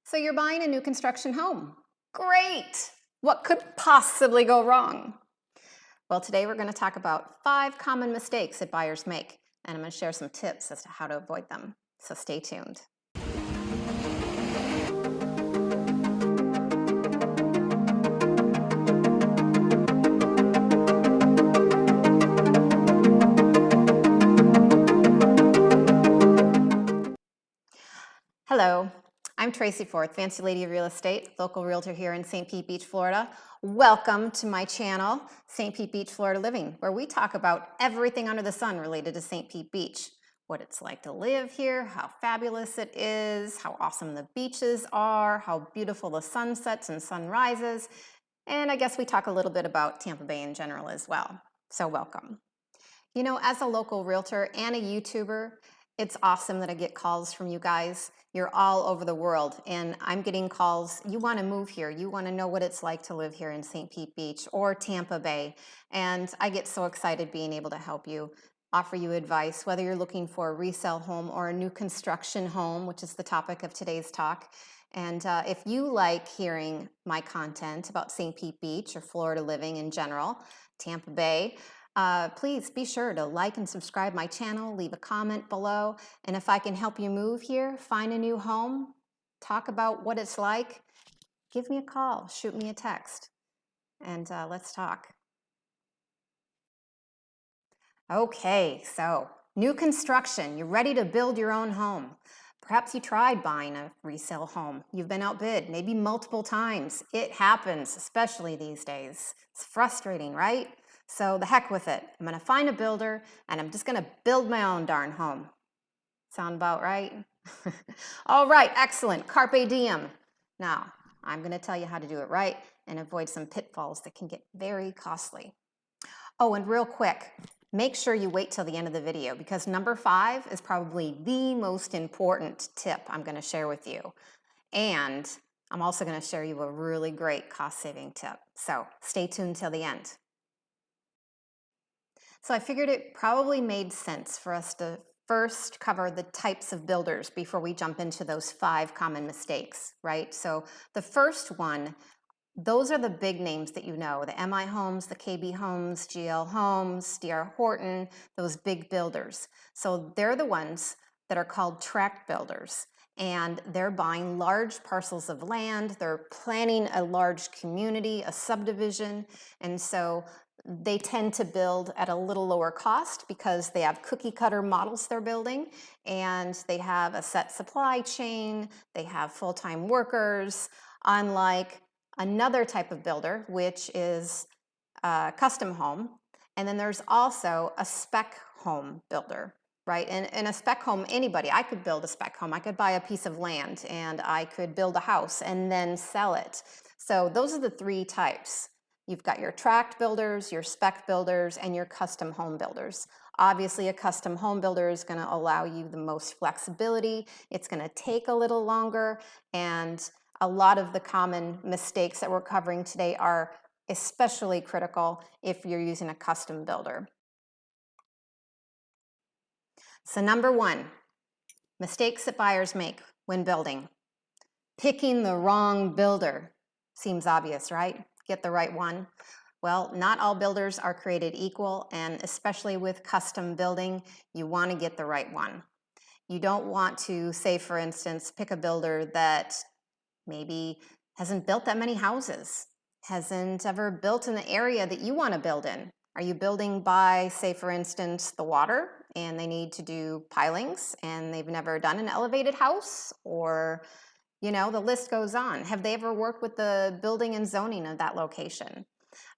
So you're buying a new construction home. Great! What could possibly go wrong? Well, today we're going to talk about 5 common mistakes that buyers make, and I'm going to share some tips as to how to avoid them. So stay tuned. Hello, I'm Tracy Forth, Fancy Lady of Real Estate, local realtor here in St. Pete Beach, Florida. Welcome to my channel, St. Pete Beach, Florida Living, where we talk about everything under the sun related to St. Pete Beach. What it's like to live here, how fabulous it is, how awesome the beaches are, how beautiful the sunsets and sunrises, and I guess we talk a little bit about Tampa Bay in general as well. So welcome. You know, as a local realtor and a YouTuber, it's awesome that I get calls from you guys. You're all over the world, and I'm getting calls. You want to move here. You want to know what it's like to live here in St. Pete Beach or Tampa Bay. And I get so excited being able to help you, offer you advice, whether you're looking for a resale home or a new construction home, which is the topic of today's talk. And if you like hearing my content about St. Pete Beach or Florida living in general, Tampa Bay, please be sure to like and subscribe my channel, leave a comment below, and if I can help you move here, find a new home, talk about what it's like, give me a call, shoot me a text, and let's talk. Okay, so new construction, you're ready to build your own home. Perhaps you tried buying a resale home. You've been outbid, maybe multiple times. It happens, especially these days. It's frustrating, right? So the heck with it. I'm gonna find a builder and I'm just gonna build my own darn home. Sound about right? All right, excellent. Carpe diem. Now, I'm gonna tell you how to do it right and avoid some pitfalls that can get very costly. Oh, and real quick, make sure you wait till the end of the video because number 5 is probably the most important tip I'm gonna share with you. And I'm also gonna share you a really great cost-saving tip. So stay tuned till the end. So I figured it probably made sense for us to first cover the types of builders before we jump into those 5 common mistakes, right? So the first one, those are the big names that you know, the MI Homes, the KB Homes, GL Homes, DR Horton, those big builders. So they're the ones that are called tract builders. And they're buying large parcels of land, they're planning a large community, a subdivision, and so they tend to build at a little lower cost because they have cookie cutter models they're building and they have a set supply chain, they have full-time workers, unlike another type of builder, which is a custom home. And then there's also a spec home builder, right? And in a spec home, anybody, I could build a spec home. I could buy a piece of land and I could build a house and then sell it. So those are the 3 types. You've got your tract builders, your spec builders, and your custom home builders. Obviously, a custom home builder is going to allow you the most flexibility. It's going to take a little longer, and a lot of the common mistakes that we're covering today are especially critical if you're using a custom builder. So number 1, mistakes that buyers make when building. Picking the wrong builder. Seems obvious, right? Get the right one. Well, not all builders are created equal, and especially with custom building, you want to get the right one. You don't want to, say for instance, pick a builder that maybe hasn't built that many houses, hasn't ever built in the area that you want to build in. Are you building by, say for instance, the water and they need to do pilings and they've never done an elevated house? Or, you know, the list goes on. Have they ever worked with the building and zoning of that location?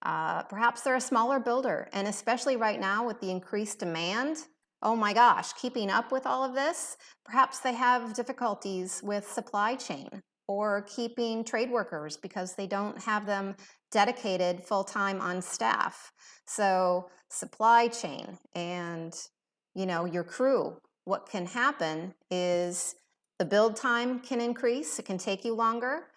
Perhaps they're a smaller builder, and especially right now with the increased demand, oh my gosh, keeping up with all of this, perhaps they have difficulties with supply chain or keeping trade workers because they don't have them dedicated full-time on staff. So supply chain and, you know, your crew, what can happen is the build time can increase, it can take you longer.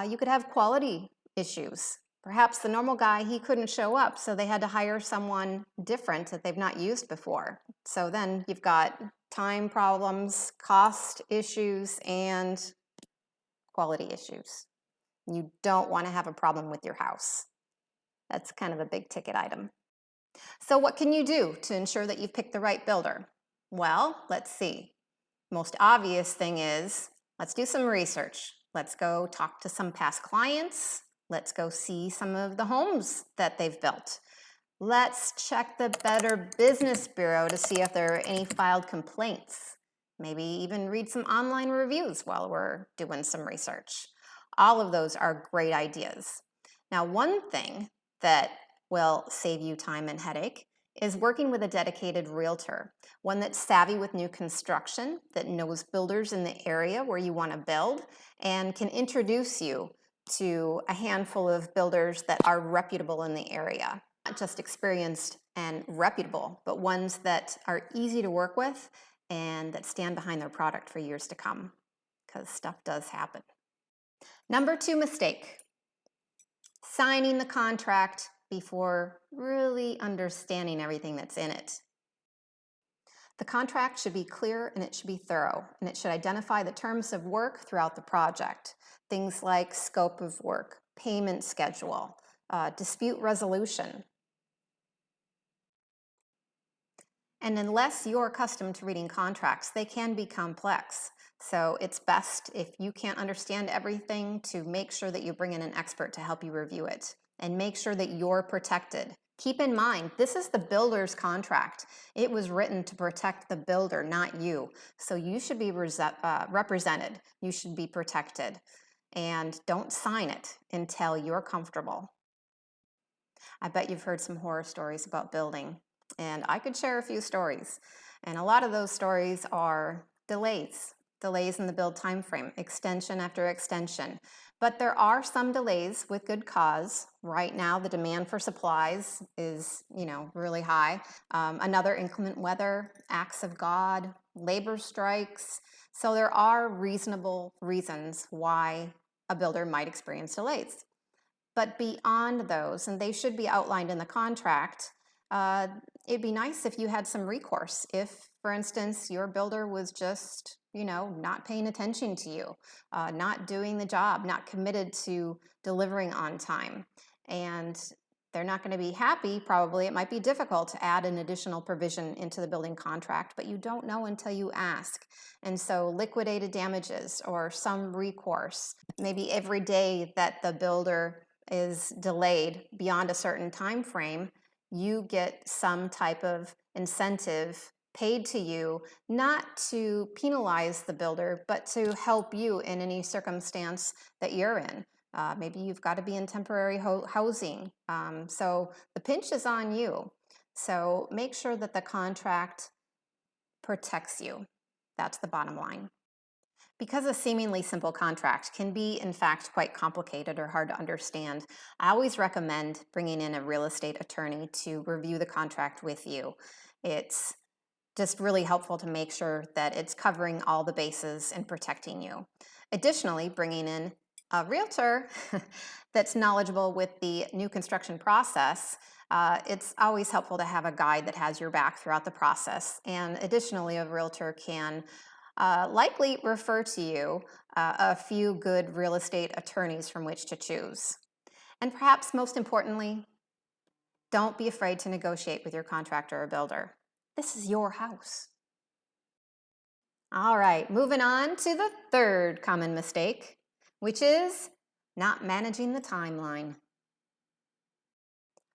You could have quality issues. Perhaps the normal guy, he couldn't show up, so they had to hire someone different that they've not used before. So then you've got time problems, cost issues, and quality issues. You don't want to have a problem with your house. That's kind of a big ticket item. So what can you do to ensure that you've picked the right builder? Well, let's see. Most obvious thing is, let's do some research. Let's go talk to some past clients. Let's go see some of the homes that they've built. Let's check the Better Business Bureau to see if there are any filed complaints. Maybe even read some online reviews while we're doing some research. All of those are great ideas. Now, one thing that will save you time and headache is working with a dedicated realtor, one that's savvy with new construction, that knows builders in the area where you want to build, and can introduce you to a handful of builders that are reputable in the area. Not just experienced and reputable, but ones that are easy to work with and that stand behind their product for years to come, because stuff does happen. Number 2 mistake, signing the contract before really understanding everything that's in it. The contract should be clear and it should be thorough, and it should identify the terms of work throughout the project. Things like scope of work, payment schedule, dispute resolution. And unless you're accustomed to reading contracts, they can be complex. So it's best, if you can't understand everything, to make sure that you bring in an expert to help you review it and make sure that you're protected. Keep in mind, this is the builder's contract. It was written to protect the builder, not you. So you should be represented. You should be protected. And don't sign it until you're comfortable. I bet you've heard some horror stories about building, and I could share a few stories. And a lot of those stories are delays in the build time frame, extension after extension. But there are some delays with good cause. Right now, the demand for supplies is, really high. Another, inclement weather, acts of God, labor strikes. So there are reasonable reasons why a builder might experience delays. But beyond those, and they should be outlined in the contract, it'd be nice if you had some recourse. If, for instance, your builder was just, not paying attention to you, not doing the job, not committed to delivering on time, and they're not going to be happy, probably. It might be difficult to add an additional provision into the building contract, but you don't know until you ask. And so liquidated damages or some recourse, maybe every day that the builder is delayed beyond a certain time frame, you get some type of incentive paid to you, not to penalize the builder, but to help you in any circumstance that you're in. Maybe you've got to be in temporary housing. So the pinch is on you. So make sure that the contract protects you. That's the bottom line. Because a seemingly simple contract can be, in fact, quite complicated or hard to understand, I always recommend bringing in a real estate attorney to review the contract with you. It's just really helpful to make sure that it's covering all the bases and protecting you. Additionally, bringing in a realtor that's knowledgeable with the new construction process, it's always helpful to have a guide that has your back throughout the process. And additionally, a realtor can likely refer to you a few good real estate attorneys from which to choose. And perhaps most importantly, don't be afraid to negotiate with your contractor or builder. This is your house. All right, moving on to the third common mistake, which is not managing the timeline.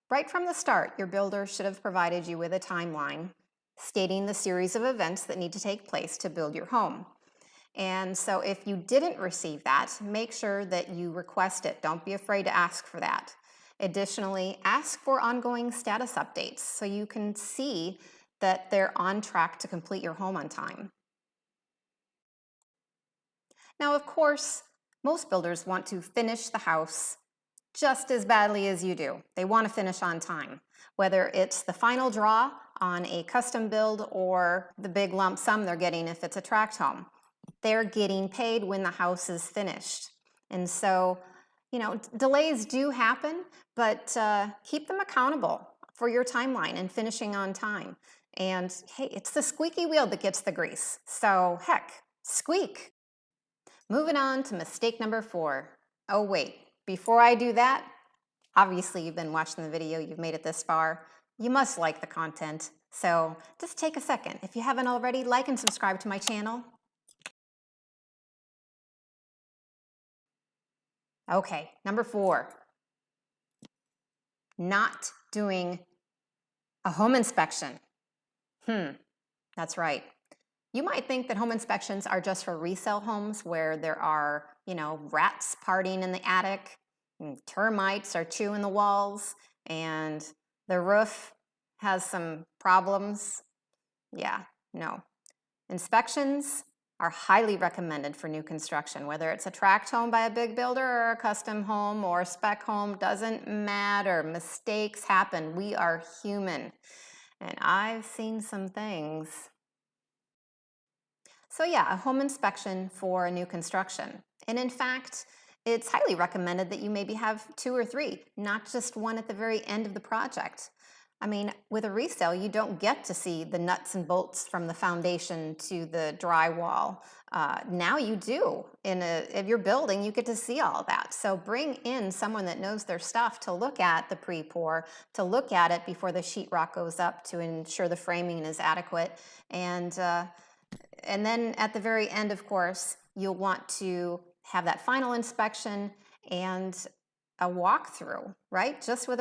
Right from the start, your builder should have provided you with a timeline stating the series of events that need to take place to build your home. And so if you didn't receive that, make sure that you request it. Don't be afraid to ask for that. Additionally, ask for ongoing status updates so you can see that they're on track to complete your home on time. Now, of course, most builders want to finish the house just as badly as you do. They want to finish on time, whether it's the final draw on a custom build or the big lump sum they're getting if it's a tract home. They're getting paid when the house is finished. And so, delays do happen, but keep them accountable for your timeline and finishing on time. And hey, it's the squeaky wheel that gets the grease. So heck, squeak. Moving on to mistake number 4. Oh wait, before I do that, obviously you've been watching the video, you've made it this far. You must like the content. So just take a second. If you haven't already, like and subscribe to my channel. Okay, number 4. Not doing a home inspection. That's right. You might think that home inspections are just for resale homes where there are, rats partying in the attic, and termites are chewing the walls, and the roof has some problems. Yeah, no. Inspections are highly recommended for new construction, whether it's a tract home by a big builder or a custom home or a spec home, doesn't matter. Mistakes happen. We are human. And I've seen some things. So yeah, a home inspection for a new construction. And in fact, it's highly recommended that you maybe have 2 or 3, not just one at the very end of the project. I mean, with a resale, you don't get to see the nuts and bolts from the foundation to the drywall. Now you do. If you're building, you get to see all that. So bring in someone that knows their stuff to look at the pre-pour, to look at it before the sheetrock goes up to ensure the framing is adequate. And then at the very end, of course, you'll want to have that final inspection and a walkthrough, right? Just with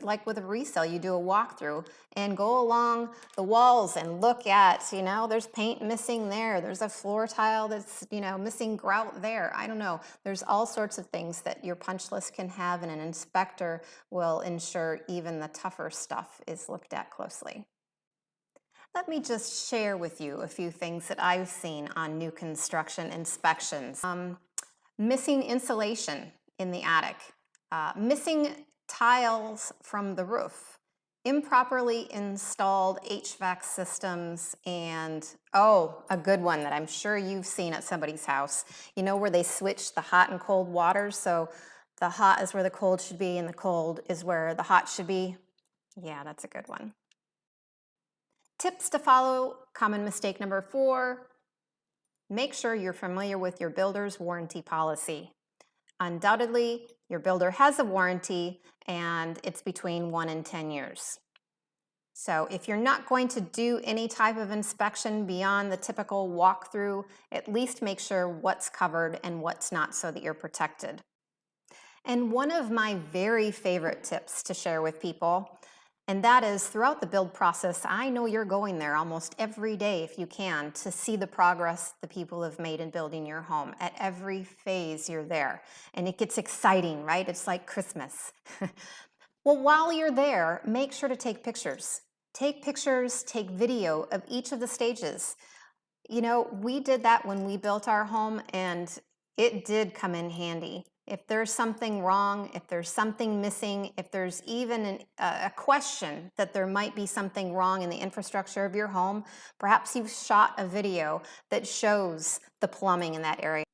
like with a resale, you do a walkthrough and go along the walls and look at, there's paint missing there. There's a floor tile that's, missing grout there. I don't know. There's all sorts of things that your punch list can have, and an inspector will ensure even the tougher stuff is looked at closely. Let me just share with you a few things that I've seen on new construction inspections. Missing insulation in the attic, missing tiles from the roof, improperly installed HVAC systems, and a good one that I'm sure you've seen at somebody's house, where they switch the hot and cold water, so the hot is where the cold should be and the cold is where the hot should be. Yeah, that's a good one. Tips to follow, common mistake number 4, make sure you're familiar with your builder's warranty policy. Undoubtedly, your builder has a warranty and it's between 1 and 10 years. So if you're not going to do any type of inspection beyond the typical walkthrough, at least make sure what's covered and what's not so that you're protected. And one of my very favorite tips to share with people, and that is throughout the build process, I know you're going there almost every day if you can to see the progress the people have made in building your home. At every phase you're there, and it gets exciting, right? It's like Christmas. Well, while you're there, make sure to take pictures. Take pictures, take video of each of the stages. We did that when we built our home, and it did come in handy. If there's something wrong, if there's something missing, if there's even a question that there might be something wrong in the infrastructure of your home, perhaps you've shot a video that shows the plumbing in that area.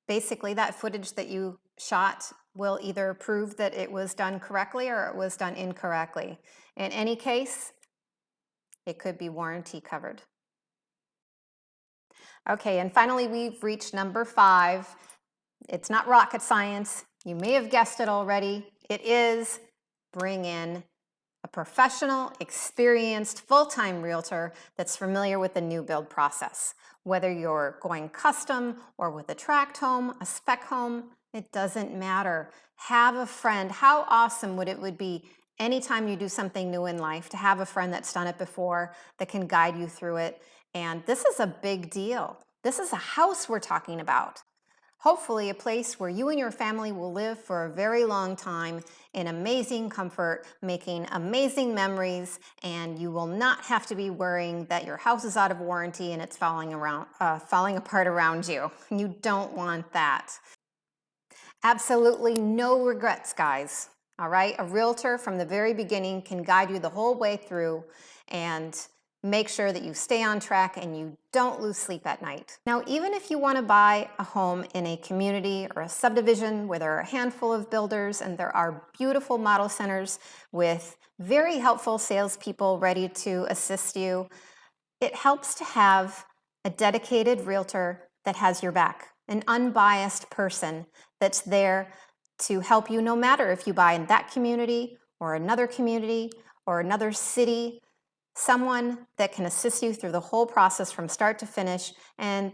Basically, that footage that you shot will either prove that it was done correctly or it was done incorrectly. In any case, it could be warranty covered. Okay, and finally, we've reached number 5. It's not rocket science. You may have guessed it already. It is bring in a professional, experienced, full-time realtor that's familiar with the new build process. Whether you're going custom or with a tract home, a spec home, it doesn't matter. Have a friend. How awesome would it be anytime you do something new in life to have a friend that's done it before, that can guide you through it. And this is a big deal. This is a house we're talking about. Hopefully a place where you and your family will live for a very long time in amazing comfort, making amazing memories, and you will not have to be worrying that your house is out of warranty and it's falling apart around you. You don't want that. Absolutely no regrets, guys. All right, a realtor from the very beginning can guide you the whole way through and make sure that you stay on track and you don't lose sleep at night. Now, even if you want to buy a home in a community or a subdivision where there are a handful of builders and there are beautiful model centers with very helpful salespeople ready to assist you, it helps to have a dedicated realtor that has your back. an unbiased person that's there to help you no matter if you buy in that community or another city, someone that can assist you through the whole process from start to finish. And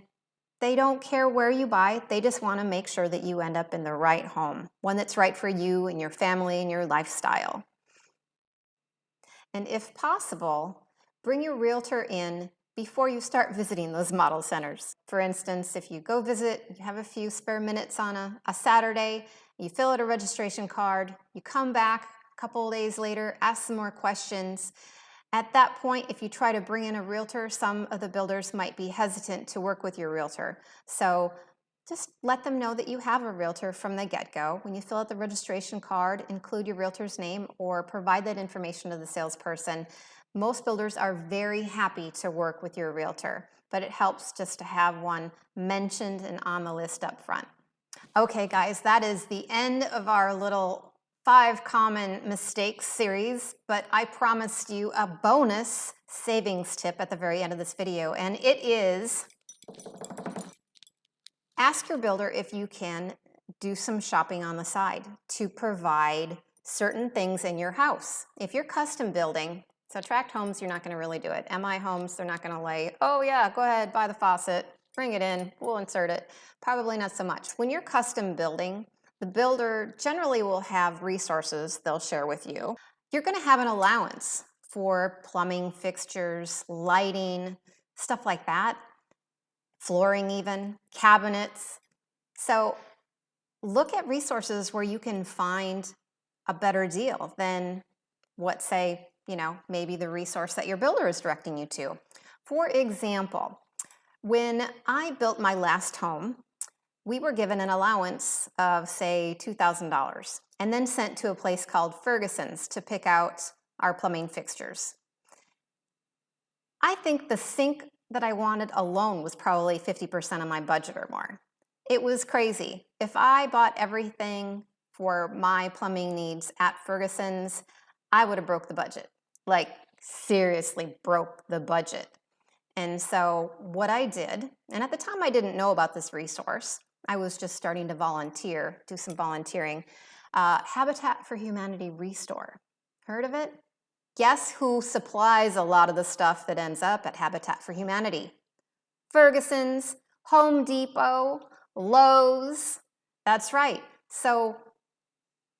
they don't care where you buy, they just want to make sure that you end up in the right home, one that's right for you and your family and your lifestyle. And if possible, bring your realtor in before you start visiting those model centers. For instance, if you go visit, you have a few spare minutes on a Saturday, you fill out a registration card, you come back a couple of days later, ask some more questions. At that point, if you try to bring in a realtor, some of the builders might be hesitant to work with your realtor. So just let them know that you have a realtor from the get-go. When you fill out the registration card, include your realtor's name or provide that information to the salesperson. Most builders are very happy to work with your realtor, but it helps just to have one mentioned and on the list up front. Okay, guys, that is the end of our little 5 common mistakes series, but I promised you a bonus savings tip at the very end of this video, and it is ask your builder if you can do some shopping on the side to provide certain things in your house. If you're custom building, so tract homes, you're not going to really do it. MI homes, they're not going to lay, oh yeah, go ahead, buy the faucet, bring it in, we'll insert it. Probably not so much. When you're custom building, the builder generally will have resources they'll share with you. You're going to have an allowance for plumbing fixtures, lighting, stuff like that, flooring even, cabinets. So look at resources where you can find a better deal than what, say, maybe the resource that your builder is directing you to. For example, when I built my last home, we were given an allowance of, say, $2,000 and then sent to a place called Ferguson's to pick out our plumbing fixtures. I think the sink that I wanted alone was probably 50% of my budget or more. It was crazy. If I bought everything for my plumbing needs at Ferguson's, I would have broke the budget. Like, seriously broke the budget. And so what I did, and at the time I didn't know about this resource, I was just starting to volunteer, do some volunteering. Habitat for Humanity Restore. Heard of it? Guess who supplies a lot of the stuff that ends up at Habitat for Humanity? Ferguson's, Home Depot, Lowe's. That's right. So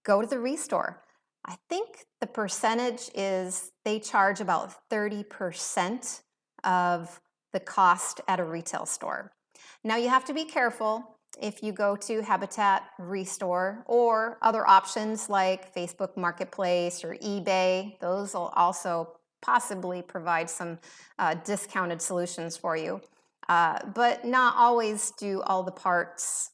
go to the Restore. I think the percentage is they charge about 30% of the cost at a retail store. Now you have to be careful if you go to Habitat Restore or other options like Facebook Marketplace or eBay. Those will also possibly provide some discounted solutions for you. But not always do all the parts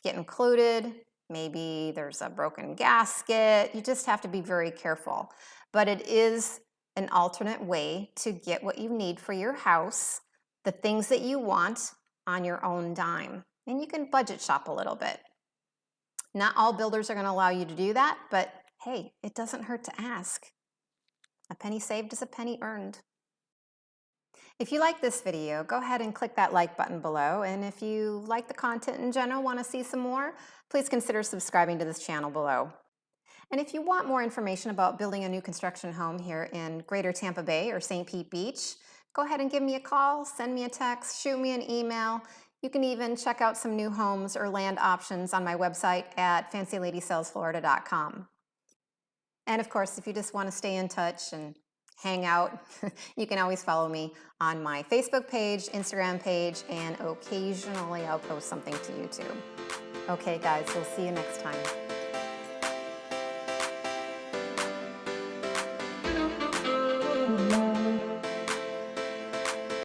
get included. Maybe there's a broken gasket. You just have to be very careful. But it is an alternate way to get what you need for your house, the things that you want on your own dime. And you can budget shop a little bit. Not all builders are going to allow you to do that, but hey, it doesn't hurt to ask. A penny saved is a penny earned. If you like this video, go ahead and click that like button below. And if you like the content in general, want to see some more, please consider subscribing to this channel below. And if you want more information about building a new construction home here in Greater Tampa Bay or St. Pete Beach, go ahead and give me a call, send me a text, shoot me an email. You can even check out some new homes or land options on my website at fancyladysellsflorida.com. And of course, if you just want to stay in touch and hang out, you can always follow me on my Facebook page, Instagram page, and occasionally I'll post something to YouTube. Okay, guys, we'll see you next time.